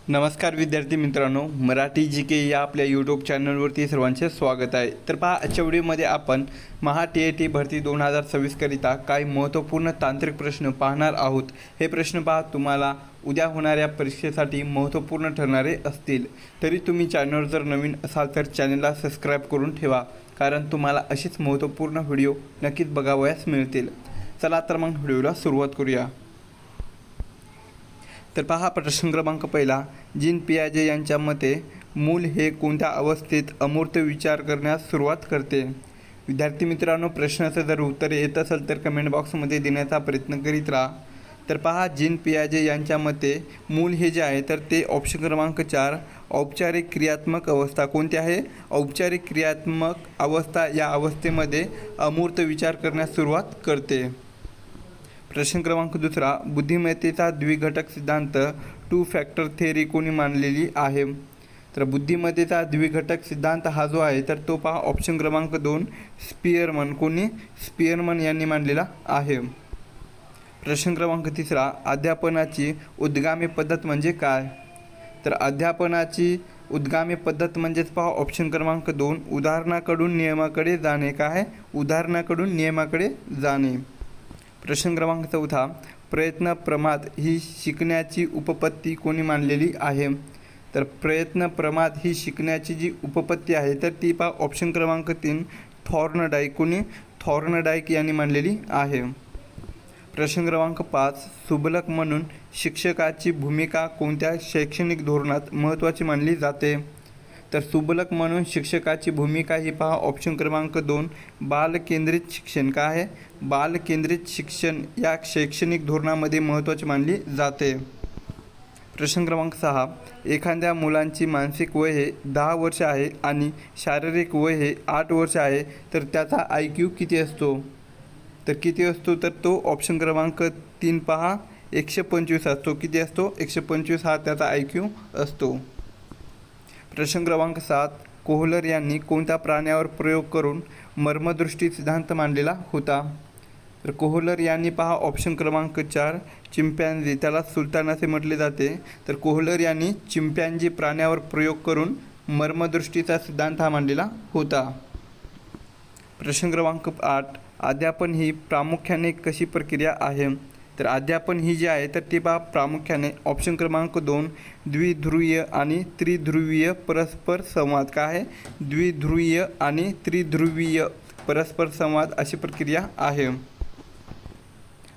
नमस्कार विद्यार्थी मित्रांनो, मराठी जी के या आपल्या यूट्यूब चॅनलवरती सर्वांचे स्वागत आहे। तर पहा, आजच्या व्हिडिओमध्ये आपण महा TET भरती 2026 करिता काही महत्त्वपूर्ण तांत्रिक प्रश्न पाहणार आहोत। हे प्रश्न पहा तुम्हाला उद्या होणाऱ्या परीक्षेसाठी महत्त्वपूर्ण ठरणारे असतील। तरी तुम्ही चॅनलवर जर नवीन असाल तर चॅनलला सबस्क्राईब करून ठेवा, कारण तुम्हाला अशीच महत्त्वपूर्ण व्हिडिओ नक्कीच बघावयास मिळतील। चला तर मग व्हिडिओला सुरुवात करूया। तर पहा, प्रश्न क्रमांक पहिला, जीन पियाजे यांच्या मते मूल हे कोणत्या अवस्थेत अमूर्त विचार करण्यास सुरुवात करते। विद्यार्थी मित्रांनो, प्रश्नाचं जर उत्तर येत असेल तर कमेंट बॉक्समध्ये देण्याचा प्रयत्न करीत राहा। तर पहा, जीन पियाजे यांच्या मते मूल हे जे आहे तर ते ऑप्शन क्रमांक 4 औपचारिक क्रियात्मक अवस्था कोणती आहे? औपचारिक क्रियात्मक अवस्था या अवस्थेमध्ये अमूर्त विचार करण्यास सुरुवात करते। प्रश्न क्रमांक दुसरा, बुद्धिमत्तेचा द्विघटक सिद्धांत टू फॅक्टर थेअरी कोणी मांडलेली आहे? तर बुद्धिमत्तेचा द्विघटक सिद्धांत हा जो आहे तर तो पहा ऑप्शन क्रमांक 2 स्पियरमन कोणी? स्पियरमन यांनी मांडलेला आहे। प्रश्न क्रमांक तिसरा, अध्यापनाची उद्गामी पद्धत म्हणजे काय? तर अध्यापनाची उद्गामी पद्धत म्हणजेच पहा ऑप्शन क्रमांक 2 उदाहरणाकडून नियमाकडे जाणे। काय? उदाहरणाकडून नियमाकडे जाणे। प्रश्न क्रमांक चौथा, प्रयत्न प्रमाद ही शिकण्याची उपपत्ती कोणी मांडलेली आहे? तर प्रयत्न प्रमाद ही शिकण्याची जी उपपत्ती आहे तर ती पहा ऑप्शन क्रमांक 3 थॉर्नडाईक कोणी? थॉर्नडाईक यांनी मांडलेली आहे। प्रश्न क्रमांक 5, सुबलक म्हणून शिक्षकाची भूमिका कोणत्या शैक्षणिक धोरणात महत्त्वाची मानली जाते? तर सुबलक म्हणून शिक्षकाची भूमिका ही पहा ऑप्शन क्रमांक 2 बालकेंद्रित शिक्षण। काय आहे? बालकेंद्रित शिक्षण या शैक्षणिक धोरणामध्ये महत्त्वाची मानली जाते। प्रश्न क्रमांक 6, एखाद्या मुलांची मानसिक वय हे 10 वर्ष आहे आणि शारीरिक वय हे 8 वर्ष आहे, तर त्याचा IQ किती असतो? तर किती असतो? तर तो ऑप्शन क्रमांक 3 पहा 125 असतो। किती असतो? 125 हा त्याचा IQ असतो। प्रश्न क्रमांक 7, कोहलर यांनी कोणत्या प्राण्यावर प्रयोग करून मर्मदृष्टी सिद्धांत मांडलेला होता? तर कोहलर यांनी पहा ऑप्शन क्रमांक 4 चिंपॅन्झी, त्याला सुलतान असे म्हटले जाते। तर कोहलर यांनी चिंपॅन्झी प्राण्यावर प्रयोग करून मर्मदृष्टीचा सिद्धांत हा मांडलेला होता। प्रश्न क्रमांक 8, अध्यापन ही प्रामुख्याने कशी प्रक्रिया आहे? तर अध्यापन ही जी आहे तर ती पहा प्रामुख्याने ऑप्शन क्रमांक 2 द्विध्रुवीय आणि त्रिध्रुवीय परस्पर संवाद। काय आहे? द्विध्रुवीय आणि त्रिध्रुवीय परस्पर संवाद अशी प्रक्रिया आहे।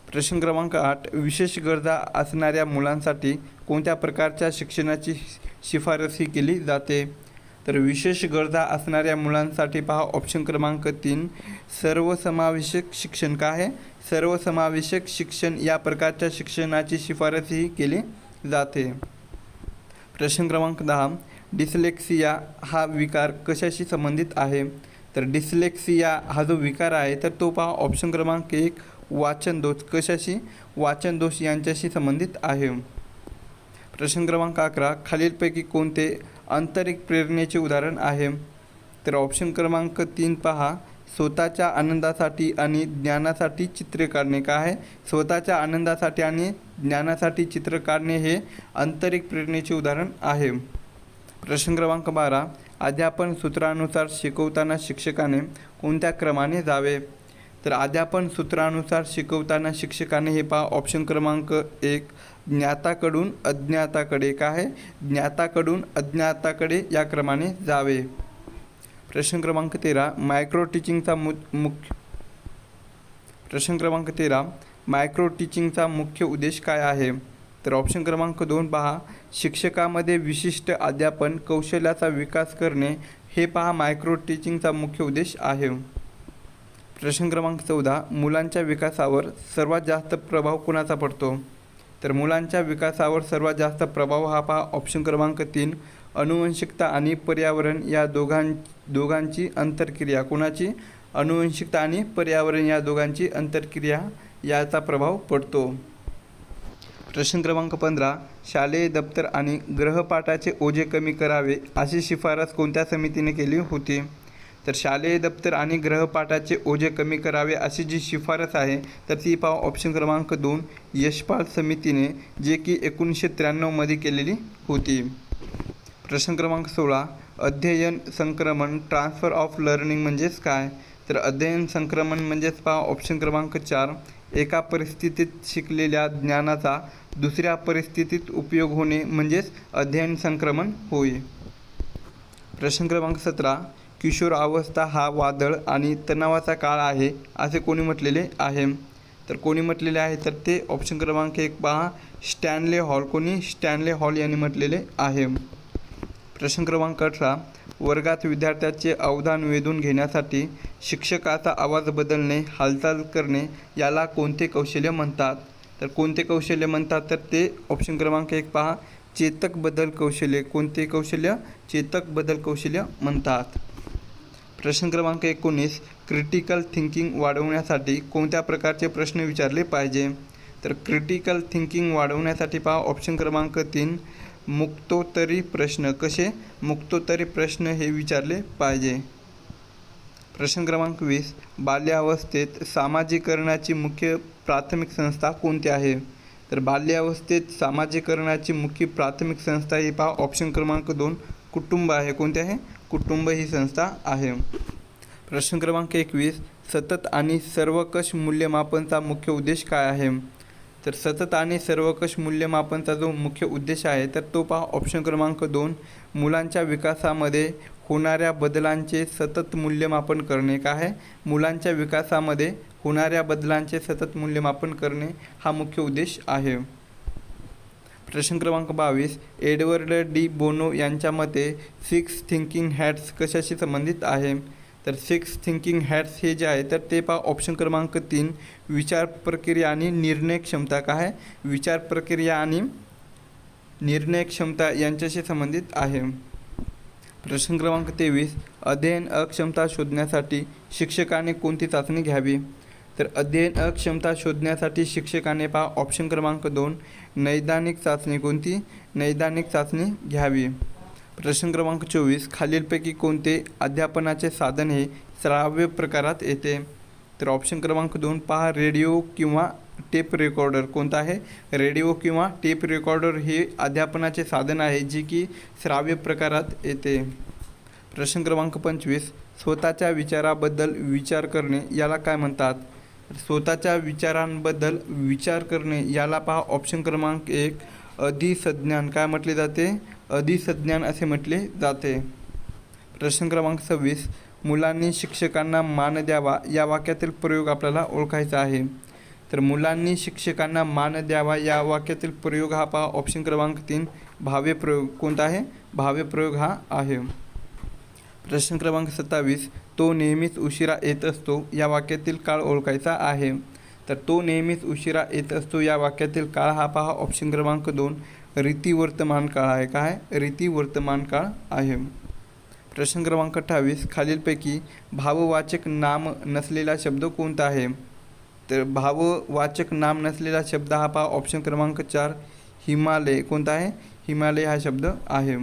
प्रश्न क्रमांक 8, विशेष गरजा असणाऱ्या मुलांसाठी कोणत्या प्रकारच्या शिक्षणाची शिफारस ही केली जाते? तर विशेष गरजा असणाऱ्या मुलांसाठी पहा ऑप्शन क्रमांक 3 सर्वसमावेशक शिक्षण। काय आहे? सर्वसमावेशक शिक्षण या प्रकारच्या शिक्षणाची शिफारस ही केली जाते। प्रश्न क्रमांक 10, डिस्लेक्सिया हा विकार कशाशी संबंधित आहे? तर डिस्लेक्सिया हा जो विकार आहे तर तो पहा ऑप्शन क्रमांक 1 वाचन दोष कशाशी? वाचन दोष यांच्याशी संबंधित आहे। प्रश्न क्रमांक 11, खालीलपैकी कोणते आंतरिक प्रेरणेचे उदाहरण आहे? तर ऑप्शन क्रमांक 3 पहा स्वतःच्या आनंदासाठी आणि ज्ञानासाठी चित्रे काढणे। काय आहे? स्वतःच्या आनंदासाठी आणि ज्ञानासाठी चित्र काढणे हे आंतरिक प्रेरणेचे उदाहरण आहे। प्रश्न क्रमांक 12, अध्यापन सूत्रानुसार शिकवताना शिक्षकाने कोणत्या क्रमाने जावे? तर अध्यापन सूत्रानुसार शिकवताना शिक्षकाने हे पहा ऑप्शन क्रमांक 1 ज्ञाताकडून अज्ञाताकडे। काय आहे? ज्ञाताकडून अज्ञाताकडे या क्रमाने जावे। प्रश्न क्रमांक 13, मायक्रो टीचिंगचा मुख्य उद्देश काय आहे? तर ऑप्शन क्रमांक 2 पहा शिक्षकामध्ये विशिष्ट अध्यापन कौशल्याचा विकास करणे हे पहा मायक्रो टीचिंगचा मुख्य उद्देश आहे। प्रश्न क्रमांक 14, मुलांच्या विकासावर सर्वात जास्त प्रभाव कोणाचा पडतो? तर मुलांच्या विकासावर सर्वात जास्त प्रभाव हा पहा ऑप्शन क्रमांक 3 अनुवंशिकता आणि पर्यावरण या दोघांची अंतरक्रिया। कोणाची? अनुवंशिकता आणि पर्यावरण या दोघांची अंतरक्रिया याचा प्रभाव पडतो। प्रश्न क्रमांक 15, शालेय दप्तर आणि गृहपाठाचे ओझे कमी करावे अशी शिफारस कोणत्या समितीने केली होती? तर शालेय दप्तर आणि गृहपाठाचे ओझे कमी करावे अशी जी शिफारस आहे तर ती पहा ऑप्शन क्रमांक 2 यशपाल समितीने, जे की 1993 मध्ये केलेली होती. प्रश्न क्रमांक 16 अध्ययन संक्रमण ट्रान्सफर ऑफ लर्निंग म्हणजेच काय? तर अध्ययन संक्रमण म्हणजेच पहा ऑप्शन क्रमांक 4 एका परिस्थितीत शिकलेल्या ज्ञानाचा दुसऱ्या परिस्थितीत उपयोग होणे म्हणजेच अध्ययन संक्रमण होय. प्रश्न क्रमांक 17 किशोरावस्था हा वादळ आणि तणावाचा काळ आहे असे कोणी म्हटलेले आहे? तर कोणी म्हटलेले आहे तर ते ऑप्शन क्रमांक 1 पहा स्टॅनले हॉल. कोणी? स्टॅनले हॉल यांनी म्हटलेले आहे. प्रश्न क्रमांक 18 वर्गात विद्यार्थ्याचे अवधान वेधून घेण्यासाठी शिक्षकाचा आवाज बदलणे, हालचाल करणे याला कोणते कौशल्य म्हणतात? तर कोणते कौशल्य म्हणतात तर ते ऑप्शन क्रमांक 1 पहा चेतक बदल कौशल्य. कोणते कौशल्य? चेतक बदल कौशल्य म्हणतात. प्रश्न क्रमांक 19 क्रिटिकल थिंकिंग वाढवण्यासाठी कोणत्या प्रकारचे प्रश्न विचारले पाहिजे? तर क्रिटिकल थिंकिंग वाढवण्यासाठी पहा ऑप्शन क्रमांक 3 मुक्तोत्तरी प्रश्न. कसे? मुक्तोत्तरी प्रश्न हे विचारले पाहिजे. प्रश्न क्रमांक 20 बाल्यावस्थेत सामाजिकरणाची मुख्य प्राथमिक संस्था कोणती आहे? तर बाल्यावस्थेत सामाजिकरणाची मुख्य प्राथमिक संस्था ही पहा ऑप्शन क्रमांक 2 कुटुंब आहे. कोणते आहे? कुटुंब ही संस्था आहे. प्रश्न क्रमांक 21 सतत आणि सर्वकष मूल्यमापनचा मुख्य उद्देश काय आहे? तर सतत आणि सर्वकष मूल्यमापनचा जो मुख्य उद्देश आहे तर तो पहा ऑप्शन क्रमांक 2 मुलांच्या विकासामध्ये होणाऱ्या बदलांचे सतत मूल्यमापन करणे. काय आहे? मुलांच्या विकासामध्ये होणाऱ्या बदलांचे सतत मूल्यमापन करणे हा मुख्य उद्देश आहे. प्रश्न क्रमांक 22 एडवर्ड डी बोनो यांच्या मते 6 थिंकिंग हॅट्स कशाशी संबंधित आहे? तर 6 थिंकिंग हॅट्स हे जे आहे तर ते पहा ऑप्शन क्रमांक 3 विचार प्रक्रिया आणि निर्णय क्षमता. काय आहे? विचार प्रक्रिया आणि निर्णय क्षमता यांच्याशी संबंधित आहे. प्रश्न क्रमांक 23 अध्ययन अक्षमता शोधण्यासाठी शिक्षकाने कोणती चाचणी घ्यावी? तर अध्ययन अक्षमता शोधण्यासाठी शिक्षकाने पहा ऑप्शन क्रमांक 2 नैदानिक चाचणी. कोणती? नैदानिक चाचणी घ्यावी. प्रश्न क्रमांक 24 खालीलपैकी कोणते अध्यापनाचे साधन हे श्राव्य प्रकारात येते? तर ऑप्शन क्रमांक 2 पहा रेडिओ किंवा टेप रेकॉर्डर. कोणता आहे? रेडिओ किंवा टेप रेकॉर्डर हे अध्यापनाचे साधन आहे जे की श्राव्य प्रकारात येते. प्रश्न क्रमांक 25 स्वतःच्या विचाराबद्दल विचार करणे याला काय म्हणतात? स्वतःच्या विचारांबद्दल विचार करणे याला पहा ऑप्शन क्रमांक 1 अधिसंज्ञान. काय म्हटले जाते? अधिसंज्ञान असे म्हटले जाते. प्रश्न क्रमांक 26 मुलांनी शिक्षकांना मान द्यावा या वाक्यातील प्रयोग आपल्याला ओळखायचा आहे. तर मुलांनी शिक्षकांना मान द्यावा या वाक्यातील प्रयोग हा पहा ऑप्शन क्रमांक 3 भाव्य प्रयोग. कोणता आहे? भाव्य प्रयोग हा आहे. प्रश्न क्रमांक 27 तो नेहमीच उशिरा येत असतो या वाक्यातील काळ ओळखायचा आहे. तर तो नेहमीच उशिरा येत असतो या वाक्यातील काळ हा पहा ऑप्शन क्रमांक 2 रीती वर्तमान काळ आहे. काय? रीती वर्तमान काळ आहे. प्रश्न क्रमांक 28 खालीलपैकी भाववाचक नाम नसलेला शब्द कोणता आहे? तर भाववाचक नाम नसलेला शब्द हा पहा ऑप्शन क्रमांक 4 हिमालय. कोणता आहे? हिमालय हा शब्द आहे.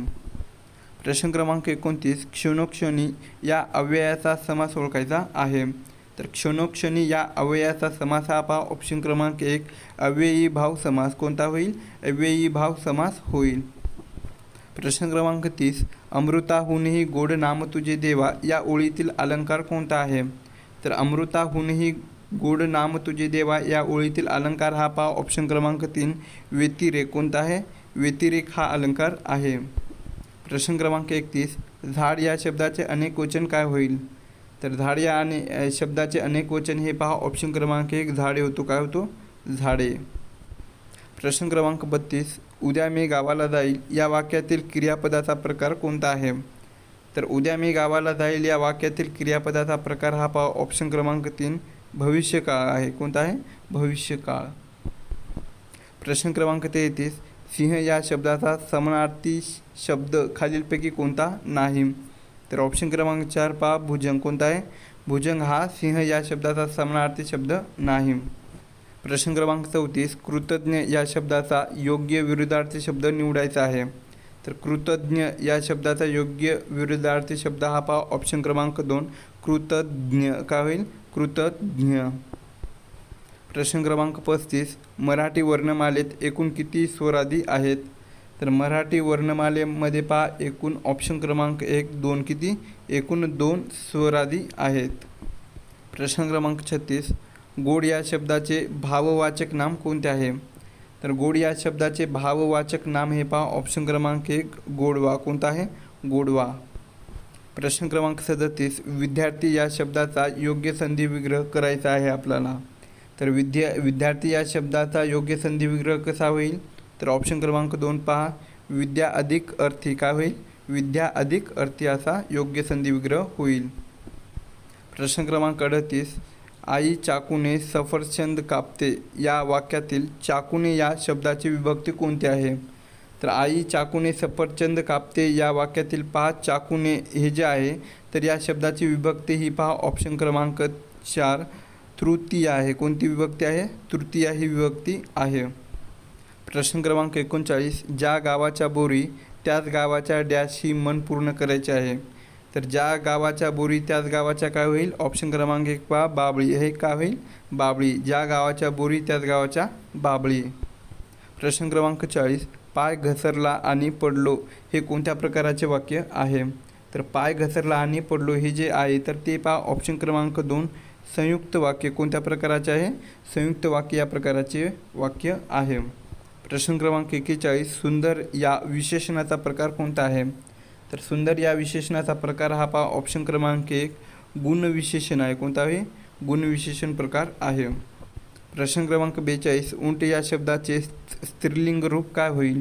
प्रश्न क्रमांक 29 क्षणोक्षणी या अव्ययाचा समास ओळखायचा आहे. तर क्षणोक्षणी या अव्ययाचा समास हा पहा ऑप्शन क्रमांक 1 अव्ययी भाव समास. कोणता होईल? अव्ययी भाव समास होईल. प्रश्न क्रमांक 30 अमृताहूनही गोड नाम तुझे देवा या ओळीतील अलंकार कोणता आहे? तर अमृताहूनही गोड नाम तुझे देवा या ओळीतील अलंकार हा पहा ऑप्शन क्रमांक 3 व्यतिरेक. कोणता आहे? व्यतिरेक हा अलंकार आहे. प्रश्न क्रमांक 31 झाड या शब्दाचे अनेक वचन काय होईल? तर झाड या शब्दाचे अनेक वचन हे पहा ऑप्शन क्रमांक 1 झाडे होतो. काय होतो? झाडे. प्रश्न क्रमांक 32 उद्या मी गावाला जाईल या वाक्यातील क्रियापदाचा प्रकार कोणता आहे? तर उद्या मी गावाला जाईल या वाक्यातील क्रियापदाचा प्रकार हा पहा ऑप्शन क्रमांक 3 भविष्यकाळ आहे. कोणता आहे? भविष्यकाळ. प्रश्न क्रमांक 33 सिंह या शब्दाचा समानार्थी शब्द खालीलपैकी कोणता नाही? तर ऑप्शन क्रमांक 4 पहा भुजंग. कोणता आहे? भुजंग हा सिंह या शब्दाचा समानार्थी शब्द नाही. प्रश्न क्रमांक 34 कृतज्ञ या शब्दाचा योग्य विरुद्धार्थी शब्द निवडायचा आहे. तर कृतज्ञ या शब्दाचा योग्य विरुद्धार्थी शब्द हा पहा ऑप्शन क्रमांक 2 कृतज्ञ. काय होईल? कृतज्ञ. प्रश्न क्रमांक 35 मराठी वर्णमालेत एकूण किती स्वरादी आहेत? तर मराठी वर्णमालेमध्ये पहा एकूण ऑप्शन क्रमांक 1 2 किती? एकूण 2 स्वरादी आहेत. प्रश्न क्रमांक 36 गोड या शब्दाचे भाववाचक नाम कोणते आहे? तर गोड या शब्दाचे भाववाचक नाम हे पहा ऑप्शन क्रमांक 1 गोडवा. कोणता आहे? गोडवा. प्रश्न क्रमांक 37 विद्यार्थी या शब्दाचा योग्य संधी विग्रह करायचा आहे आपल्याला. तर विद्यार्थी या शब्दाचा योग्य संधी विग्रह कसा होईल? तर ऑप्शन क्रमांक 2 पहा विद्या अधिक अर्थी. काय होईल? विद्या अधिक अर्थी असा योग्य संधी विग्रह होईल. प्रश्न क्रमांक 38 आई चाकूने सफरचंद कापते या वाक्यातील चाकूने या शब्दाची विभक्ती कोणती आहे? तर आई चाकूने सफरचंद कापते या वाक्यातील पहा चाकूने हे जे आहे तर या शब्दाची विभक्ती ही पहा ऑप्शन क्रमांक 4 तृतीय आहे. कोणती विभक्ती आहे? तृतीय ही विभक्ती आहे. प्रश्न क्रमांक 39 ज्या गावाच्या बोरी त्याच गावाच्या डॅश ही मन पूर्ण करायचे आहे. तर ज्या गावाच्या बोरी त्याच गावाच्या काय होईल? ऑप्शन क्रमांक 1 पहा बाबळी. हे काय होईल? बाबळी. ज्या गावाच्या बोरी त्याच गावाच्या बाबळी. प्रश्न क्रमांक 40 पाय घसरला आणि पडलो हे कोणत्या प्रकारचे वाक्य आहे? तर पाय घसरला आणि पडलो हे जे आहे तर ते पहा ऑप्शन क्रमांक 2 संयुक्त वाक्य. कोणत्या प्रकारचे आहे? संयुक्त वाक्य या प्रकाराचे वाक्य आहे. प्रश्न क्रमांक 41 सुंदर या विशेषणाचा प्रकार कोणता आहे? तर सुंदर या विशेषणाचा प्रकार हा पहा ऑप्शन क्रमांक 1 गुणविशेषण आहे. कोणता आहे? गुणविशेषण प्रकार आहे. प्रश्न क्रमांक 42 उंट या शब्दाचे स्त्रीलिंग रूप काय होईल?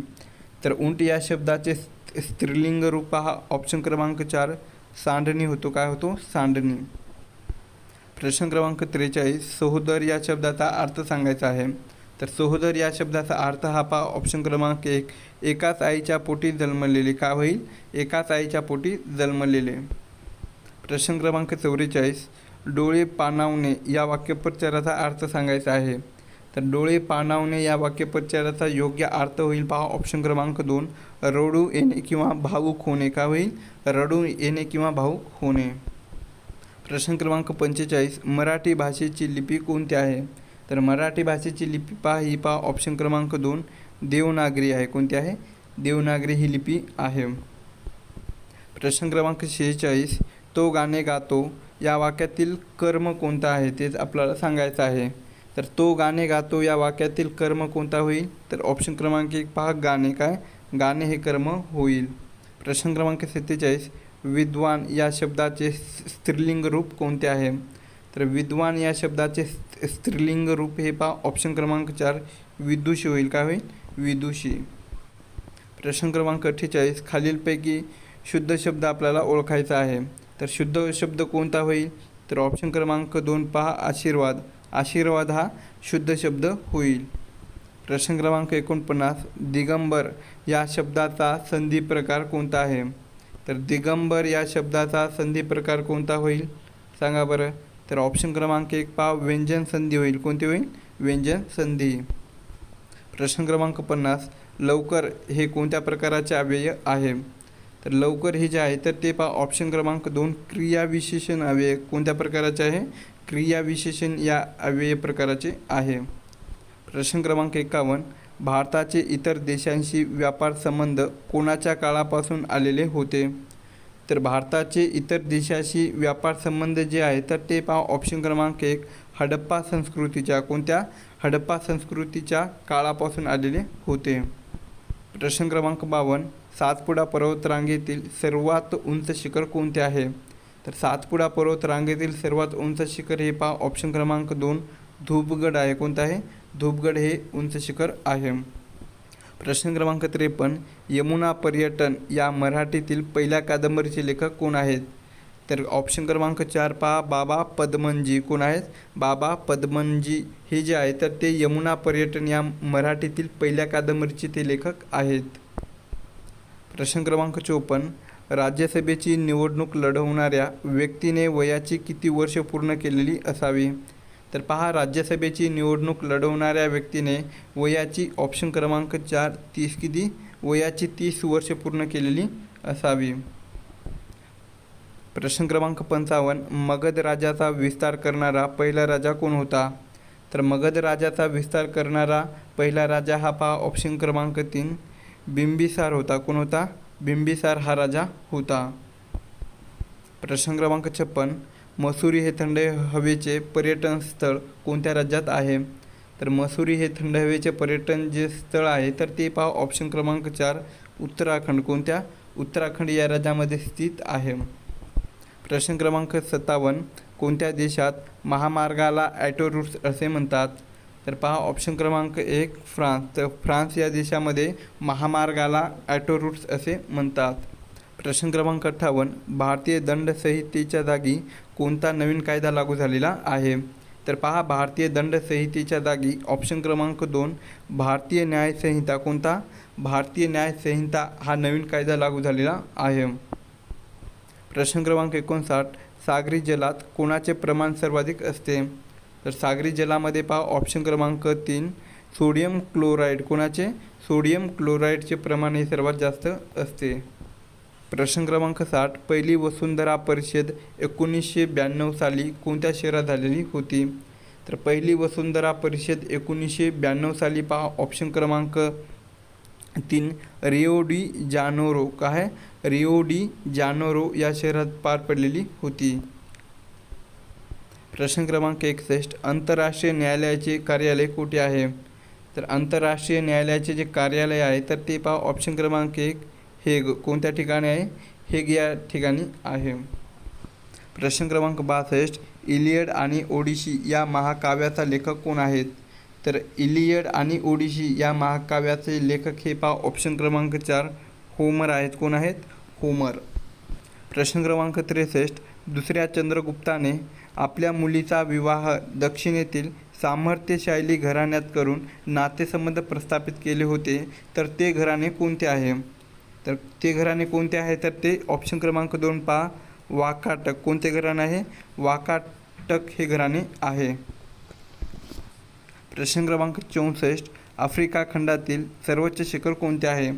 तर उंट या शब्दाचे स्त्रीलिंग रूप हा ऑप्शन क्रमांक 4 सांडणी होतो. काय होतो? सांडणी. प्रश्न क्रमांक 43 सहोदर या शब्दाचा अर्थ सांगायचा आहे. तर सहोदर या शब्दाचा अर्थ हा पहा ऑप्शन क्रमांक 1 एकाच आईच्या पोटी जन्मलेले. काय होईल? एकाच आईच्या पोटी जन्मलेले. प्रश्न क्रमांक 44 डोळे पाणावणे या वाक्यप्रचाराचा अर्थ सांगायचा आहे. तर डोळे पाणावणे या वाक्यप्रचाराचा योग्य अर्थ होईल पहा ऑप्शन क्रमांक 2 रडू येणे किंवा भावुक होणे. काय होईल? रडू येणे किंवा भावुक होणे. प्रश्न क्रमांक 45 मराठी भाषेची लिपी कोणती आहे? तर मराठी भाषेची लिपी पहा ही पहा ऑप्शन क्रमांक 2 देवनागरी आहे. कोणती आहे? देवनागरी ही लिपी आहे. प्रश्न क्रमांक 46 तो गाणे गातो या वाक्यातील कर्म कोणता आहे तेच आपल्याला सांगायचं आहे. तर तो गाणे गातो या वाक्यातील कर्म कोणता होईल? तर ऑप्शन क्रमांक 1 पहा गाणे. काय? गाणे हे कर्म होईल. प्रश्न क्रमांक 47 विद्वान या शब्दाचे स्त्रीलिंग रूप कोणते आहे? तर विद्वान या शब्दाचे स्त्रीलिंग रूप हे पहा ऑप्शन क्रमांक 4 विदुषी होईल. काय होईल? विदुषी. प्रश्न क्रमांक 48 खालीलपैकी शुद्ध शब्द आपल्याला ओळखायचा आहे. तर शुद्ध शब्द कोणता होईल? तर ऑप्शन क्रमांक 2 पहा आशीर्वाद. आशीर्वाद हा शुद्ध शब्द होईल. प्रश्न क्रमांक 49 दिगंबर या शब्दाचा संधी प्रकार कोणता आहे? तर दिगंबर या शब्दाचा संधी प्रकार कोणता होईल? सांगा बरं. तर ऑप्शन क्रमांक 1 पहा व्यंजन संधी होईल. कोणती होईल? व्यंजन संधी. प्रश्न क्रमांक 50 लवकर हे कोणत्या प्रकारचे अव्यय आहे? तर लवकर हे जे आहे तर ते पहा ऑप्शन क्रमांक 2 क्रियाविशेषण अव्यय. कोणत्या प्रकाराचे आहे? क्रियाविशेषण या अव्यय प्रकाराचे आहे. प्रश्न क्रमांक 51 भारताचे इतर देशांशी व्यापार संबंध कोणाच्या काळापासून आलेले होते? तर भारताचे इतर देशाशी व्यापार संबंध जे आहे तर ते पहा ऑप्शन क्रमांक 1 हडप्पा संस्कृतीच्या. कोणत्या? हडप्पा संस्कृतीच्या काळापासून आलेले होते. प्रश्न क्रमांक 52 सातपुडा पर्वतरांगेतील सर्वात उंच शिखर कोणते आहे? तर सातपुडा पर्वतरांगेतील सर्वात उंच शिखर हे पहा ऑप्शन क्रमांक 2 धूपगड आहे. कोणतं आहे? धूपगड हे उंच शिखर आहे. प्रश्न क्रमांक 53 यमुना पर्यटन या मराठीतील पहिल्या कादंबरीचे लेखक कोण आहेत? तर ऑप्शन क्रमांक 4 पहा बाबा पदमनजी. कोण आहेत? बाबा पदमनजी हे जे आहे तर ते यमुना पर्यटन या मराठीतील पहिल्या कादंबरीचे ते लेखक आहेत. प्रश्न क्रमांक 54 राज्यसभेची निवडणूक लढवणाऱ्या व्यक्तीने वयाची किती वर्ष पूर्ण केलेली असावी? तर पहा राज्यसभेची निवडणूक लढवणाऱ्या व्यक्तीने वयाची ऑप्शन क्रमांक 4 30 किती वयाची 30 वर्षे पूर्ण केलेली असावी. प्रश्न क्रमांक 55. मगध राजाचा विस्तार करणारा पहिला राजा कोण होता? तर मगध राजाचा विस्तार करणारा पहिला राजा हा पहा ऑप्शन क्रमांक 3 बिंबिसार होता. कोण होता? बिंबिसार हा राजा होता. प्रश्न क्रमांक 56. मसुरी हे थंड हवेचे पर्यटन स्थळ कोणत्या राज्यात आहे? तर मसुरी हे थंड हवेचे पर्यटन जे स्थळ आहे तर ते पहा ऑप्शन क्रमांक 4 उत्तराखंड. कोणत्या? उत्तराखंड या राज्यामध्ये स्थित आहे. प्रश्न क्रमांक 57. कोणत्या देशात महामार्गाला ॲटोरूट्स असे म्हणतात? तर पहा ऑप्शन क्रमांक 1 फ्रान्स. तर फ्रान्स या देशामध्ये महामार्गाला ॲटोरूट्स असे म्हणतात. प्रश्न क्रमांक 58. भारतीय दंड संहितेच्या जागी कोणता नवीन कायदा लागू झालेला आहे? तर पहा भारतीय दंड संहितेच्या जागी ऑप्शन क्रमांक 2 भारतीय न्याय संहिता. कोणता? भारतीय न्याय संहिता हा नवीन कायदा लागू झालेला आहे. प्रश्न क्रमांक 59. सागरी जलात कोणाचे प्रमाण सर्वाधिक असते? तर सागरी जलामध्ये पहा ऑप्शन क्रमांक 3 सोडियम क्लोराईड. कोणाचे? सोडियम क्लोराईडचे प्रमाण हे सर्वात जास्त असते. प्रश्न क्रमांक 60. पहिली वसुंधरा परिषद 1992 साली कोणत्या शहरात झालेली होती? तर पहिली वसुंधरा परिषद 1992 साली पहा ऑप्शन क्रमांक 3 रिओ डी जानेरो. काय? रिओ डी जानेरो या शहरात पार पडलेली होती. प्रश्न क्रमांक 61. आंतरराष्ट्रीय न्यायालयाचे कार्यालय कुठे आहे? तर आंतरराष्ट्रीय न्यायालयाचे जे कार्यालय आहे तर ते पहा ऑप्शन क्रमांक 1 हेग. कोणत्या ठिकाणी आहे? हेग या ठिकाणी आहे. प्रश्न क्रमांक 62. इलियड आणि ओडिसी या महाकाव्याचा लेखक कोण आहेत? तर इलियड आणि ओडिसी या महाकाव्याचे लेखक हे पहा ऑप्शन क्रमांक 4 होमर आहेत. कोण आहेत? होमर. प्रश्न क्रमांक 63. दुसऱ्या चंद्रगुप्ताने आपल्या मुलीचा विवाह दक्षिणेतील सामर्थ्यशाली घराण्यात करून नातेसंबंध प्रस्थापित केले होते तर ते घराणे कोणते आहे? तर ते घराणे कोणते आहे? तर ते ऑप्शन क्रमांक 2 पहा वाकाटक. कोणते घराणे आहे? वाकाटक हे घराणे आहे. प्रश्न क्रमांक 64. आफ्रिका खंडातील सर्वोच्च शिखर कोणते आहे?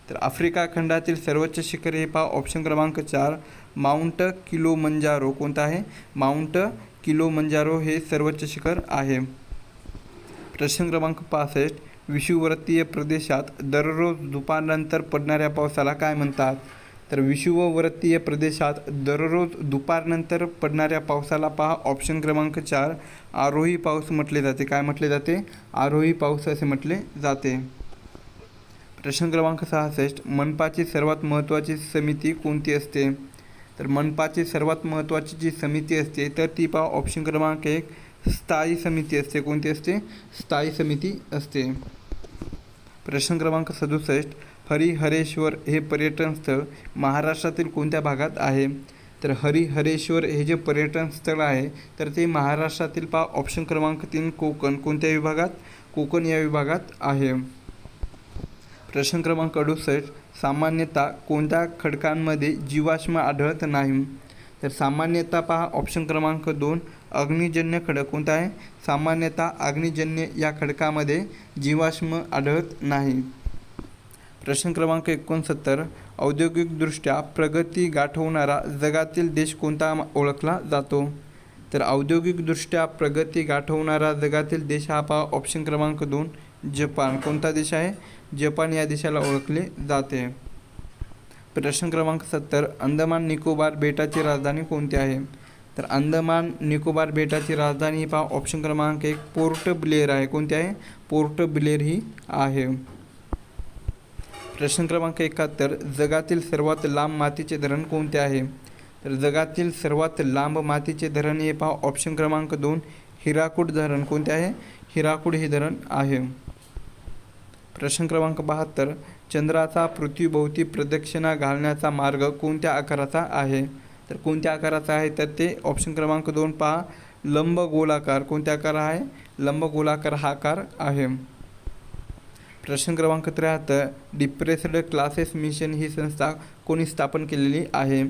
तर आफ्रिका खंडातील सर्वोच्च शिखर हे पहा ऑप्शन क्रमांक 4 माउंट किलोमंजारो. कोणतं आहे? माउंट किलोमंजारो हे सर्वोच्च शिखर आहे. प्रश्न क्रमांक 65. विषुववृत्तीय प्रदेशात दररोज दुपारनंतर पडणाऱ्या पावसाला काय म्हणतात? तर विषुववृत्तीय प्रदेशात दररोज दुपारनंतर पडणाऱ्या पावसाला पहा ऑप्शन क्रमांक 4 आरोही पाऊस म्हटले जाते. काय म्हटले जाते? आरोही पाऊस असे म्हटले जाते. प्रश्न क्रमांक 66. मनपाची सर्वात महत्त्वाची समिती कोणती असते? तर मनपाची सर्वात महत्त्वाची जी समिती असते तर ती पहा ऑप्शन क्रमांक 1 स्थायी समिती असते. कोणती असते? स्थायी समिती असते. प्रश्न क्रमांक 67. हरिहरेश्वर हे पर्यटन स्थळ महाराष्ट्रातील कोणत्या भागात आहे? तर हरिहरेश्वर हे जे पर्यटन स्थळ आहे तर ते महाराष्ट्रातील पहा ऑप्शन क्रमांक 3 कोकण. कोणत्या विभागात? कोकण या विभागात आहे. प्रश्न क्रमांक 68. सामान्यतः कोणत्या खडकांमध्ये जीवाश्म आढळत नाही? तर सामान्यतः पहा ऑप्शन क्रमांक 2 अग्निजन्य खडक. कोणता आहे? सामान्यतः अग्निजन्य या खडकामध्ये जीवाश्म आढळत नाही. प्रश्न क्रमांक 69. औद्योगिकदृष्ट्या प्रगती गाठवणारा जगातील देश कोणता ओळखला जातो? तर औद्योगिकदृष्ट्या प्रगती गाठवणारा जगातील देश हा पहा ऑप्शन क्रमांक 2 जपान. कोणता देश आहे? जपान या देशाला ओळखले जाते. प्रश्न क्रमांक 70. अंदमान निकोबार बेटाची राजधानी कोणती आहे? तर अंदमान निकोबार बेटाची राजधानी ही पहा ऑप्शन क्रमांक 1 पोर्ट ब्लेअर आहे. कोणती आहे? पोर्ट ब्लेअर ही आहे. प्रश्न क्रमांक 71. जगातील सर्वात लांब मातीचे धरण कोणते आहे? तर जगातील सर्वात लांब मातीचे धरण हे पहा ऑप्शन क्रमांक 2 हिराकूड धरण. कोणते आहे? हिराकूड हे धरण आहे. प्रश्न क्रमांक 72. चंद्राचा पृथ्वीभोवती प्रदक्षिणा घालण्याचा मार्ग कोणत्या आकाराचा आहे? तर कोणत्या आकाराचा आहे? तर ते ऑप्शन क्रमांक 2 पहा लंबगोलाकार. कोणत्या आकार आहे? लंबगोलाकार हा आकार आहे. प्रश्न क्रमांक 73. डिप्रेस्ड क्लासेस मिशन ही संस्था कोणी स्थापन केलेली आहे?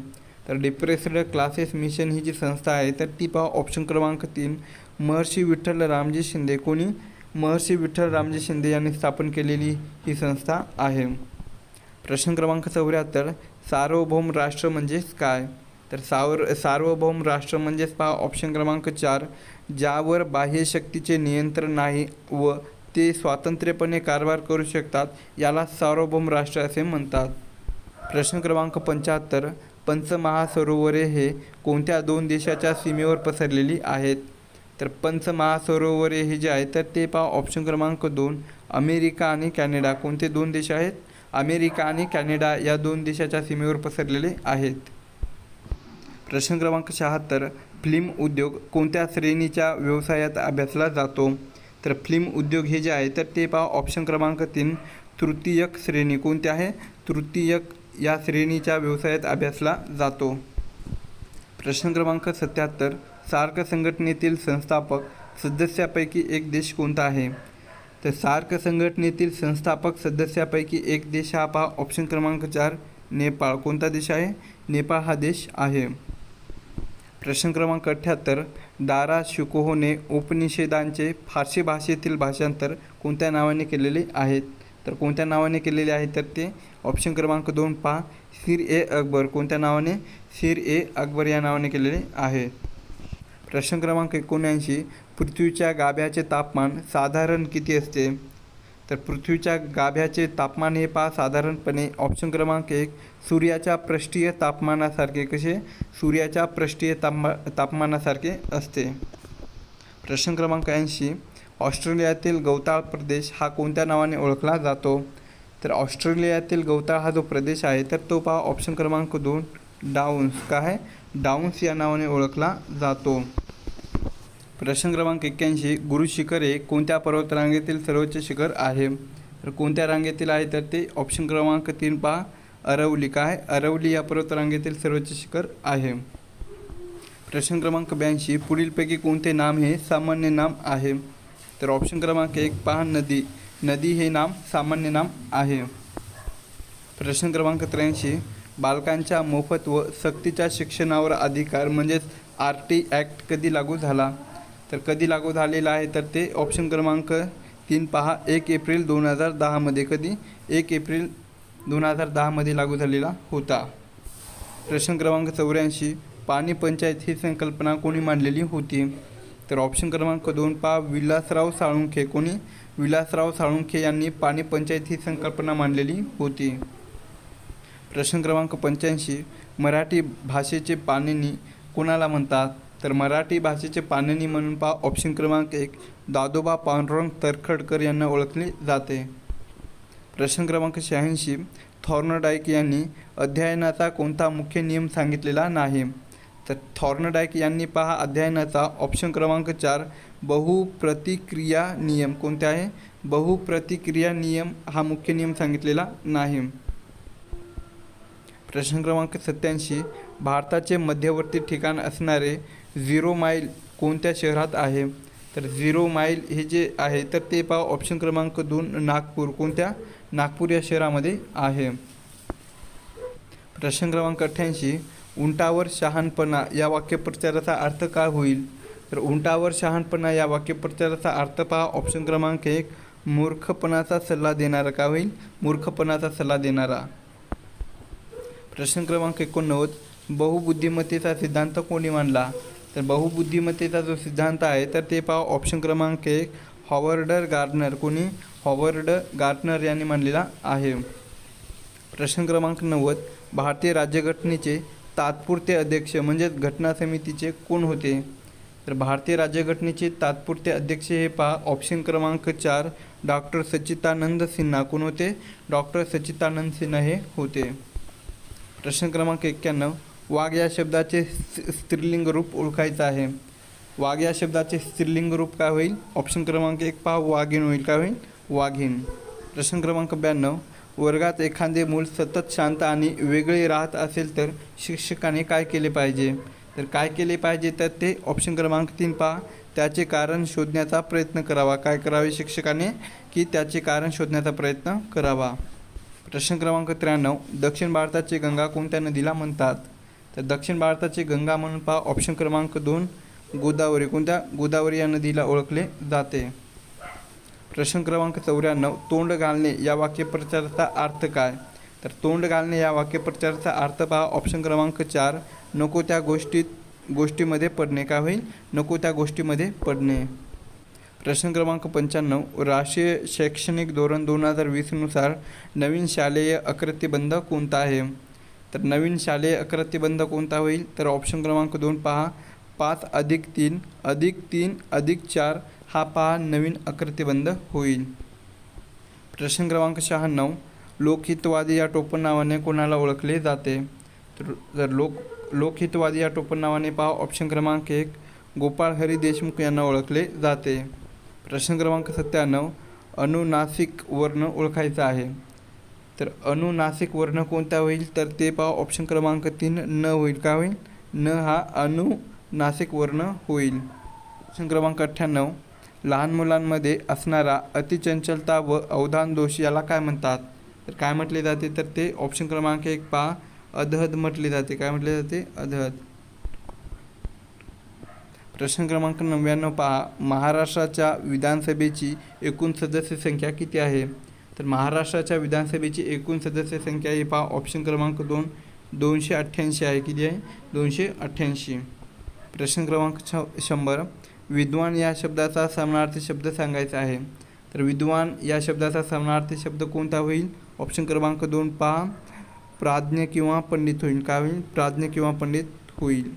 तर डिप्रेस्ड क्लासेस मिशन ही जी संस्था आहे तर ती पहा ऑप्शन क्रमांक 3 महर्षी विठ्ठल रामजी शिंदे. कोणी? महर्षी विठ्ठल रामजी शिंदे यांनी स्थापन केलेली ही संस्था आहे. प्रश्न क्रमांक 74, सार्वभौम राष्ट्र म्हणजेच काय? तर सार्वभौम राष्ट्र म्हणजेच पहा ऑप्शन क्रमांक 4, ज्यावर बाह्य शक्तीचे नियंत्रण नाही व ते स्वतंत्रपणे कारभार करू शकतात याला सार्वभौम राष्ट्र असे म्हणतात. प्रश्न क्रमांक 75, पंचमहासरोवरे हे कोणत्या 2 देशाच्या सीमेवर पसरलेली आहेत? तर पंचमहासरोवरे हे जे आहेत तर ते पहा ऑप्शन क्रमांक 2, अमेरिका आणि कॅनडा. कोणते 2 देश आहेत? अमेरिका आणि कॅनडा या 2 देशाच्या सीमेवर पसरलेले आहेत. प्रश्न क्रमांक 76, फिल्म उद्योग कोणत्या श्रेणीच्या व्यवसायात अभ्यासला जातो? तर फिल्म उद्योग हे जे आहे तर ते पहा ऑप्शन क्रमांक 3, तृतीयक श्रेणी. कोणते आहे? तृतीयक या श्रेणीच्या व्यवसायात अभ्यासला जातो. प्रश्न क्रमांक 77, सार्क संघटनेतील संस्थापक सदस्यापैकी एक देश कोणता आहे? तर सार्क संघटनेतील संस्थापक सदस्यापैकी एक देश हा पहा ऑप्शन क्रमांक 4, नेपाळ. कोणता देश आहे? नेपाळ हा देश आहे. प्रश्न क्रमांक 78, दारा शिकोहने उपनिषदांचे फारसी भाषेतील भाषांतर कोणत्या नावाने केलेले आहेत? तर कोणत्या नावाने केलेले आहेत? तर ते ऑप्शन क्रमांक 2 पहा, सीर-ए-अकबर. कोणत्या नावाने? सीर-ए-अकबर या नावाने केलेले आहे. प्रश्न क्रमांक 79, पृथ्वीच्या गाभ्याचे तापमान साधारण किती असते? तर पृथ्वीच्या गाभ्याचे तापमान हे पहा साधारणपणे ऑप्शन क्रमांक 1, सूर्याच्या पृष्ठीय तापमानासारखे. कसे? सूर्याच्या पृष्ठीय तापमानासारखे असते. प्रश्न क्रमांक 80, ऑस्ट्रेलियातील गवताळ प्रदेश हा कोणत्या नावाने ओळखला जातो? तर ऑस्ट्रेलियातील गवताळ हा जो प्रदेश आहे तर तो पहा ऑप्शन क्रमांक 2, डाऊन्स. काय आहे? डाऊन्स या नावाने ओळखला जातो. प्रश्न क्रमांक 81, गुरु शिखर हे कोणत्या पर्वतरांगेतील सर्वोच्च शिखर आहे? तर कोणत्या रांगेतील आहे? तर ते ऑप्शन क्रमांक 3 पहा, अरवली. काय? अरवली या पर्वतरांगेतील सर्वोच्च शिखर आहे. प्रश्न क्रमांक 82, पुढीलपैकी कोणते नाम हे सामान्य नाम आहे? तर ऑप्शन क्रमांक 1 पहा, नदी. नदी हे नाम सामान्य नाम आहे. प्रश्न क्रमांक 83, बालकांच्या मोफत व सक्तीच्या शिक्षणावर अधिकार म्हणजेच RT ॲक्ट कधी लागू झाला? तर कधी लागू झालेला आहे? तर ते ऑप्शन क्रमांक 3 पहा, 1 एप्रिल 2010 मध्ये. कधी? 1 एप्रिल 2010 मध्ये लागू झालेला होता. प्रश्न क्रमांक 84, पाणी पंचायत ही संकल्पना कोणी मांडलेली होती? तर ऑप्शन क्रमांक 2 पहा, विलासराव साळुंखे. कोणी? विलासराव साळुंखे यांनी पाणी पंचायत ही संकल्पना मांडलेली होती. प्रश्न क्रमांक 85, मराठी भाषेचे पाणिनी कोणाला म्हणतात? तर मराठी भाषेचे पाणिनी म्हणून पहा ऑप्शन क्रमांक 1, दादोबा पांडुरंग तर्खडकर यांना ओळखले जाते. प्रश्न क्रमांक 86, थॉर्नडाईक यांनी अध्ययनाचा कोणता मुख्य नियम सांगितलेला नाही? तर थॉर्नडाईक यांनी पहा अध्ययनाचा ऑप्शन क्रमांक 4, बहुप्रतिक्रिया नियम. कोणते आहे? बहुप्रतिक्रिया नियम हा मुख्य नियम सांगितलेला नाही. प्रश्न क्रमांक 87, भारताचे मध्यवर्ती ठिकाण असणारे 0 माईल कोणत्या शहरात आहे? तर 0 माईल हे जे आहे तर ते पहा ऑप्शन क्रमांक 2, नागपूर. कोणत्या? नागपूर या शहरामध्ये आहे. प्रश्न क्रमांक 88, उंटावर शहाणपणा या वाक्यप्रचाराचा अर्थ काय होईल? तर उंटावर शहाणपणा या वाक्यप्रचाराचा अर्थ पहा ऑप्शन क्रमांक 1, मूर्खपणाचा सल्ला देणारा. काय होईल? मूर्खपणाचा सल्ला देणारा. प्रश्न क्रमांक 89, बहुबुद्धिमत्तेचा सिद्धांत कोणी मांडला? तर बहुबुद्धिमत्तेचा जो सिद्धांत आहे तर ते पहा ऑप्शन क्रमांक 1, हॉवर्ड गार्डनर. कोणी? हॉवर्ड गार्डनर यांनी मांडलेला आहे. प्रश्न क्रमांक 90, भारतीय राज्यघटनेचे तात्पुरते अध्यक्ष म्हणजेच घटना समितीचे कोण होते? तर भारतीय राज्यघटनेचे तात्पुरते अध्यक्ष हे पहा ऑप्शन क्रमांक 4, डॉक्टर सच्चिदानंद सिन्हा. कोण होते? डॉक्टर सच्चिदानंद सिन्हा हे होते. प्रश्न क्रमांक 91, वाघ या शब्दाचे स्त्रीलिंग रूप ओळखायचं आहे. वाघ या शब्दाचे स्त्रीलिंग रूप काय होईल? ऑप्शन क्रमांक 1 पहा, वाघीण होईल. काय होईल? वाघीण. प्रश्न क्रमांक 92, वर्गात एखादे मूल सतत शांत आणि वेगळे राहत असेल तर शिक्षकाने काय केले पाहिजे? तर काय केले पाहिजे? तर ते ऑप्शन क्रमांक 3 पहा, त्याचे कारण शोधण्याचा प्रयत्न करावा. काय करावे शिक्षकाने? की त्याचे कारण शोधण्याचा प्रयत्न करावा. प्रश्न क्रमांक 93, दक्षिण भारताची गंगा कोणत्या नदीला म्हणतात? तर दक्षिण भारताची गंगा म्हणून पहा ऑप्शन क्रमांक 2, गोदावरी. कोणत्या? गोदावरी या नदीला ओळखले जाते. प्रश्न क्रमांक 94, तोंड घालणे या वाक्यप्रचाराचा अर्थ काय? तर तोंड घालणे या वाक्यप्रचाराचा अर्थ पहा ऑप्शन क्रमांक 4, नको त्या गोष्टीमध्ये पडणे. काय होईल? नको त्या गोष्टीमध्ये पडणे. प्रश्न क्रमांक 95, राष्ट्रीय शैक्षणिक धोरण 2020 नुसार नवीन शालेय अकृत्यबंध कोणता आहे? तर नवीन शालेय अकृत्यबंध कोणता होईल? तर ऑप्शन क्रमांक 2 पहा 5+3+3+4 हा पहा नवीन अकृत्यबंध होईल. प्रश्न क्रमांक 96, लोकहितवादी या टोपण नावाने कोणाला ओळखले जाते? तर लोकहितवादी या टोपण नावाने पहा ऑप्शन क्रमांक 1 गोपाळ हरी देशमुख यांना ओळखले जाते. प्रश्न क्रमांक 97, अनुनासिक वर्ण ओळखायचा आहे. तर अनुनासिक वर्ण कोणता होईल? तर ते पहा ऑप्शन क्रमांक 3 न होईल. काय होईल? न हा अनुनासिक वर्ण होईल. प्रश्न क्रमांक 98, लहान मुलांमध्ये असणारा अतिचंचलता व अवधान दोष याला काय म्हणतात? तर काय म्हटले जाते? तर ते ऑप्शन क्रमांक 1 पहा अधहद म्हटले जाते. काय म्हटले जाते? अधहद. प्रश्न क्रमांक 99 पहा महाराष्ट्राच्या विधानसभेची एकूण सदस्य संख्या किती आहे? तर महाराष्ट्राच्या विधानसभेची एकूण सदस्य संख्या ही पहा ऑप्शन क्रमांक 2 288 आहे. किती आहे? 288. प्रश्न क्रमांक 100, विद्वान या शब्दाचा समानार्थी शब्द सांगायचा आहे. तर विद्वान या शब्दाचा समानार्थी शब्द कोणता होईल? ऑप्शन क्रमांक 2 पहा प्राज्ञ किंवा पंडित होईल. काय होईल? प्राज्ञ किंवा पंडित होईल.